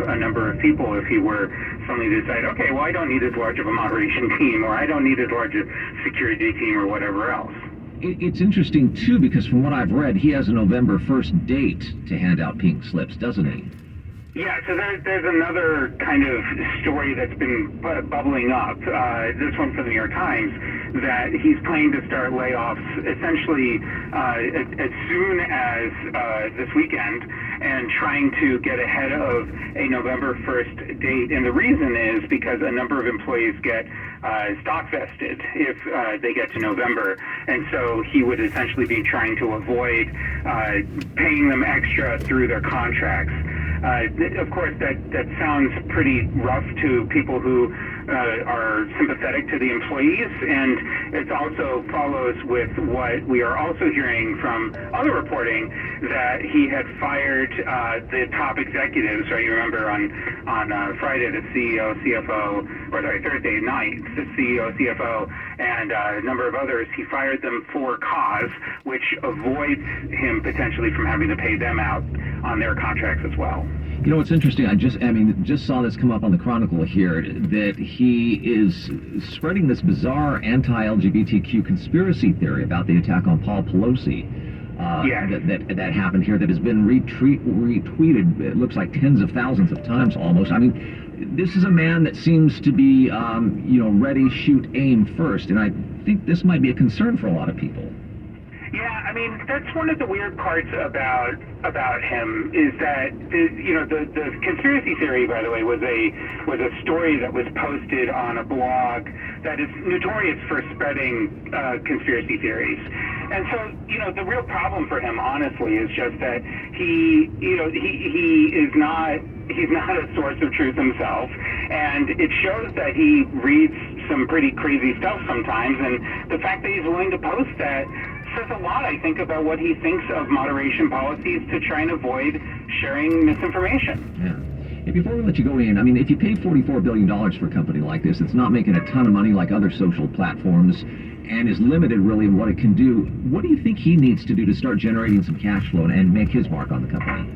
a number of people if he were suddenly to decide, okay, well, I don't need as large of a moderation team, or I don't need as large a security team, or whatever else. It's interesting, too, because from what I've read, he has a November 1st date to hand out pink slips, doesn't he? Yeah, so there's another kind of story that's been bubbling up, this one from the New York Times, that he's planning to start layoffs essentially as soon as this weekend, and trying to get ahead of a November 1st date. And the reason is because a number of employees get stock vested if they get to November. And so he would essentially be trying to avoid paying them extra through their contracts. Of course, that sounds pretty rough to people who are sympathetic to the employees, and it also follows with what we are also hearing from other reporting, that he had fired the top executives. Right, you remember on Friday, the CEO, CFO, or sorry, Thursday night, the CEO, CFO, and a number of others, he fired them for cause, which avoids him potentially from having to pay them out on their contracts as well. You know, what's interesting, I just saw this come up on the Chronicle here, that he is spreading this bizarre anti-LGBTQ conspiracy theory about the attack on Paul Pelosi. That happened here, that has been retweeted, it looks like tens of thousands of times almost. I mean, this is a man that seems to be, ready, shoot, aim first, and I think this might be a concern for a lot of people. Yeah, I mean, that's one of the weird parts about him, is that the conspiracy theory, by the way, was a story that was posted on a blog that is notorious for spreading conspiracy theories. And so, the real problem for him, honestly, is just that he's not a source of truth himself, and it shows that he reads some pretty crazy stuff sometimes, and the fact that he's willing to post that says a lot, I think, about what he thinks of moderation policies to try and avoid sharing misinformation. Yeah. And before we let you go in, I mean, if you pay $44 billion for a company like this, it's not making a ton of money like other social platforms, and is limited really in what it can do. What do you think he needs to do to start generating some cash flow and make his mark on the company?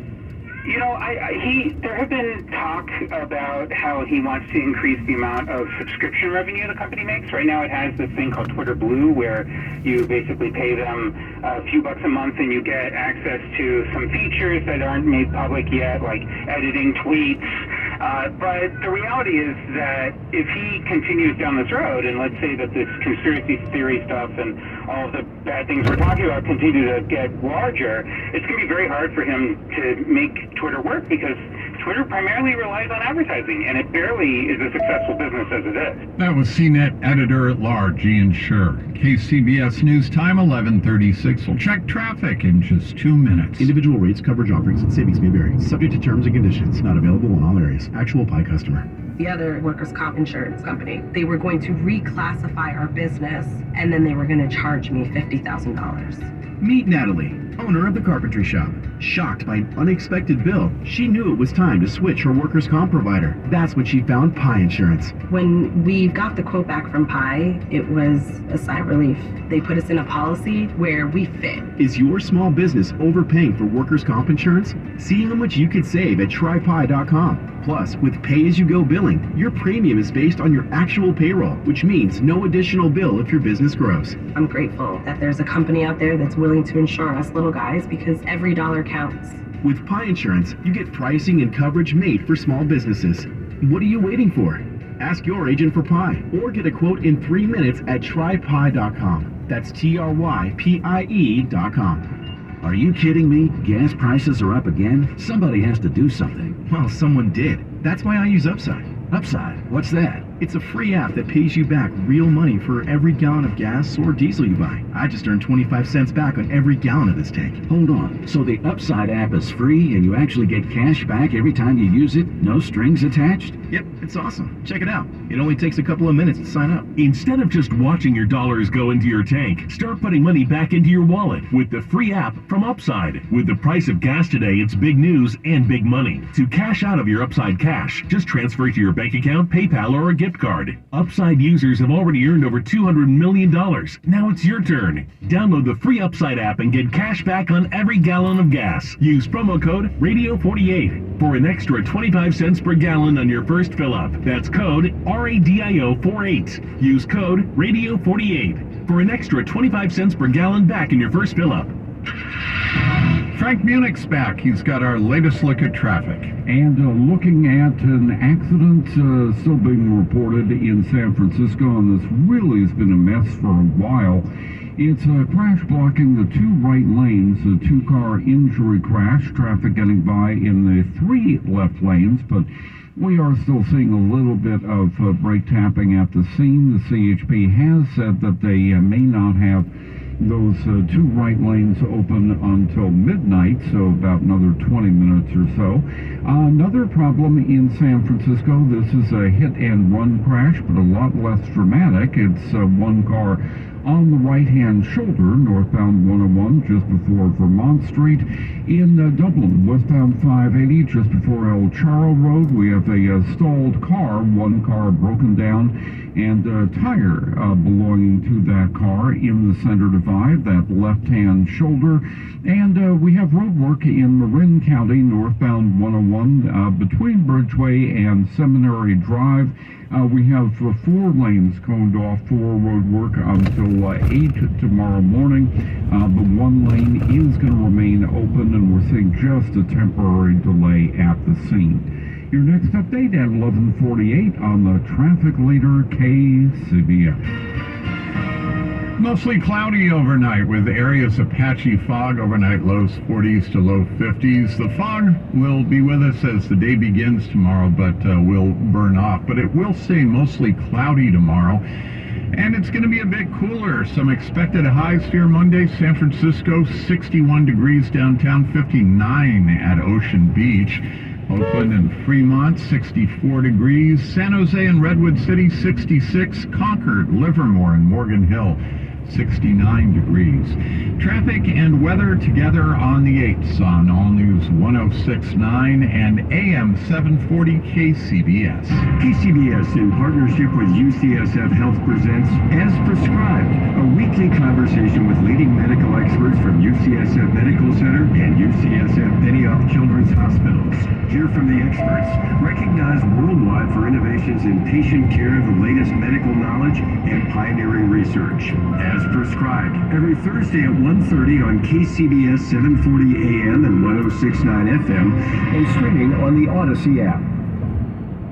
There have been talk about how he wants to increase the amount of subscription revenue the company makes. Right now it has this thing called Twitter Blue, where you basically pay them a few bucks a month and you get access to some features that aren't made public yet, like editing tweets. But the reality is that if he continues down this road, and let's say that this conspiracy theory stuff and all of the bad things we're talking about continue to get larger, it's going to be very hard for him to make Twitter work, because Twitter primarily relies on advertising, and it barely is a successful business as it is. That was CNET Editor-at-Large Ian Scher. KCBS News Time 11:36. We'll check traffic in just 2 minutes. Individual rates, coverage offerings, and savings may vary. Subject to terms and conditions. Not available in all areas. Actual PI customer. The other workers' comp insurance company, they were going to reclassify our business, and then they were going to charge me $50,000. Meet Natalie, owner of the carpentry shop. Shocked by an unexpected bill, she knew it was time to switch her workers' comp provider. That's when she found Pi Insurance. When we got the quote back from Pi, it was a sigh of relief. They put us in a policy where we fit. Is your small business overpaying for workers' comp insurance? See how much you could save at trypi.com. Plus, with pay-as-you-go billing, your premium is based on your actual payroll, which means no additional bill if your business grows. I'm grateful that there's a company out there that's willing to insure us little guys, because every dollar counts. With Pi Insurance, you get pricing and coverage made for small businesses. What are you waiting for? Ask your agent for Pi, or get a quote in 3 minutes at trypi.com. That's TRYPIE.com. Are you kidding me? Gas prices are up again? Somebody has to do something. Well, someone did. That's why I use Upside. Upside? What's that? It's a free app that pays you back real money for every gallon of gas or diesel you buy. I just earned 25 cents back on every gallon of this tank. Hold on. So the Upside app is free and you actually get cash back every time you use it? No strings attached? Yep, it's awesome. Check it out. It only takes a couple of minutes to sign up. Instead of just watching your dollars go into your tank, start putting money back into your wallet with the free app from Upside. With the price of gas today, it's big news and big money. To cash out of your Upside cash, just transfer it to your bank account, PayPal, or a gift gift card. Upside users have already earned over $200 million. Now it's your turn. Download the free Upside app and get cash back on every gallon of gas. Use promo code RADIO48 for an extra 25 cents per gallon on your first fill-up. That's code RADIO48. Use code RADIO48 for an extra 25 cents per gallon back in your first fill-up. Frank Munich's back. He's got our latest look at traffic. And looking at an accident still being reported in San Francisco, and this really has been a mess for a while. It's a crash blocking the two right lanes, a two-car injury crash, traffic getting by in the three left lanes, but we are still seeing a little bit of brake tapping at the scene. The CHP has said that they may not have those two right lanes open until midnight, so about another 20 minutes or so. Another problem in San Francisco, this is a hit-and-run crash, but a lot less dramatic. It's one car on the right-hand shoulder, northbound 101, just before Vermont Street. In Dublin, westbound 580, just before El Charro Road, we have a stalled car, one car broken down, and a tire belonging to that car in the center divide, that left-hand shoulder. And we have road work in Marin County, northbound 101, between Bridgeway and Seminary Drive. We have 4 lanes coned off for road work until 8 tomorrow morning. The one lane is going to remain open, and we're seeing just a temporary delay at the scene. Your next update at 11:48 on the traffic leader KCBS. Mostly cloudy overnight with areas of patchy fog, overnight lows 40s to low 50s. The fog will be with us as the day begins tomorrow, but will burn off. But it will stay mostly cloudy tomorrow. And it's going to be a bit cooler. Some expected highs here Monday. San Francisco, 61 degrees downtown, 59 at Ocean Beach. Oakland and Fremont, 64 degrees. San Jose and Redwood City, 66. Concord, Livermore, and Morgan Hill, 69 degrees. Traffic and weather together on the 8s on All News 106.9 and AM 740 KCBS. KCBS, in partnership with UCSF Health, presents As Prescribed, a weekly conversation with leading medical experts from UCSF Medical Center and UCSF Benioff Children's Hospitals. Hear from the experts, recognized worldwide for innovations in patient care, the latest medical knowledge, and pioneering research. As Prescribed, every Thursday at 1:30 on KCBS 740 AM and 106.9 FM, and streaming on the Odyssey app.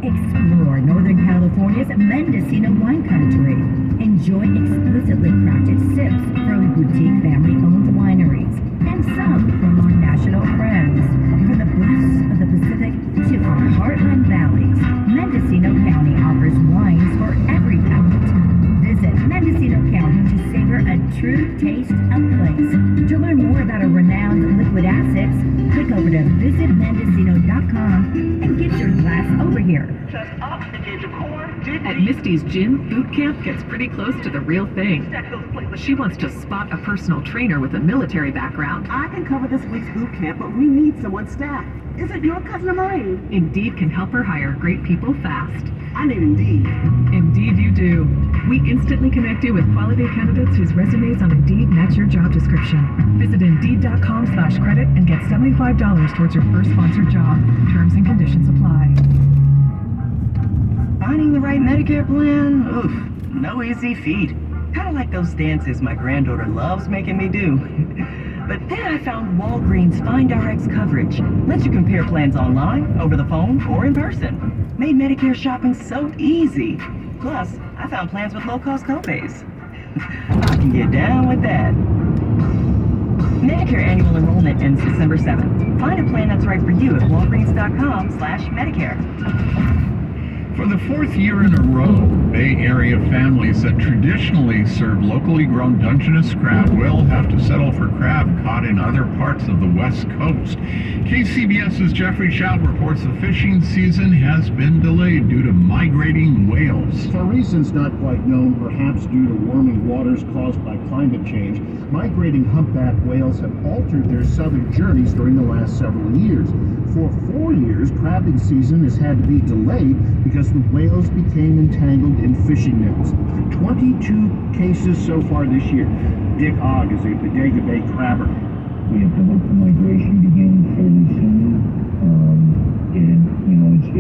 Explore Northern California's Mendocino wine country. Enjoy exclusively crafted sips from boutique family-owned wineries and some from our national friends. From the bluffs of the Pacific to our heartland valleys, Mendocino County offers wines for every palate. Visit Mendocino County to savor a true taste of place. To learn more about our renowned liquid assets, click over to visitmendocino.com and get your glass over here. At Misty's Gin, boot camp gets pretty close to the real thing. She wants to spot a personal trainer with a military background. I can cover this week's boot camp, but we need someone staffed. Is it your cousin of mine? Indeed can help her hire great people fast. I need Indeed. Indeed you do. We instantly connect you with quality candidates whose resumes on Indeed match your job description. Visit Indeed.com/credit and get $75 towards your first sponsored job. Terms and conditions apply. Finding the right Medicare plan? Oof, no easy feat. Kind of like those dances my granddaughter loves making me do. But then I found Walgreens FindRx coverage. Lets you compare plans online, over the phone, or in person. Made Medicare shopping so easy. Plus, I found plans with low-cost copays. I can get down with that. Medicare annual enrollment ends December 7th. Find a plan that's right for you at walgreens.com/Medicare. For the 4th year in a row, Bay Area families that traditionally serve locally grown Dungeness crab will have to settle for crab caught in other parts of the West Coast. KCBS's Jeffrey Schaut reports the fishing season has been delayed due to migrating whales. For reasons not quite known, perhaps due to warming waters caused by climate change, migrating humpback whales have altered their southern journeys during the last several years. For 4 years, crabbing season has had to be delayed because as the whales became entangled in fishing nets. 22 cases so far this year. Dick Ogg is a Bodega Bay crabber. We have to hope the migration begins fairly soon. And